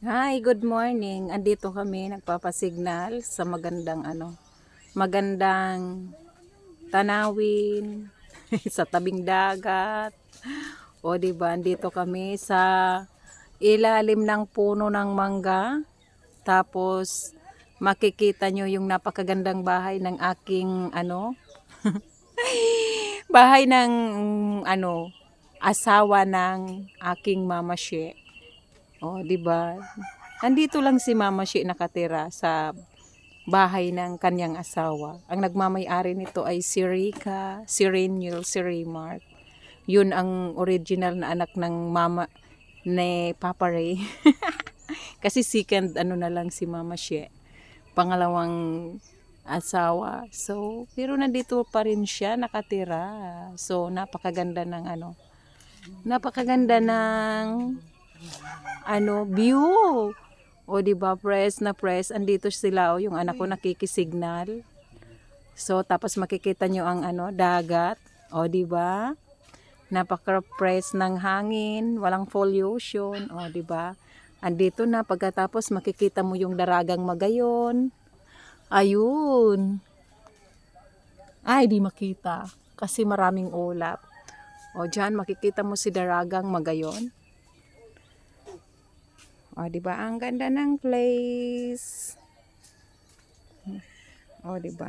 Hi, good morning. Andito kami nagpapasignal sa magandang tanawin sa tabing dagat. O di ba, andito kami sa ilalim ng puno ng mangga. Tapos makikita nyo yung napakagandang bahay ng aking bahay ng asawa ng aking mama She. O, di ba? Andito lang si Mama Shi nakatira sa bahay ng kanyang asawa. Ang nagmamay-ari nito ay si Rica, si Reniel, si Raymark. Yun ang original na anak ng mama ni Papa Ray. Kasi second na lang si Mama Shi. Pangalawang asawa. So, pero nandito pa rin siya nakatira. So, napakaganda ng view. O di ba, press na press, andito sila yung anak ko nakikisignal. So tapos makikita nyo ang dagat. O di ba? Napaka-press ng hangin, walang pollution. O di ba? Andito na pagkatapos makikita mo yung Daragang Magayon. Ayun. Ay, di makita kasi maraming ulap. O diyan makikita mo si Daragang Magayon. O, di ba? Ang ganda ng place. O, di ba?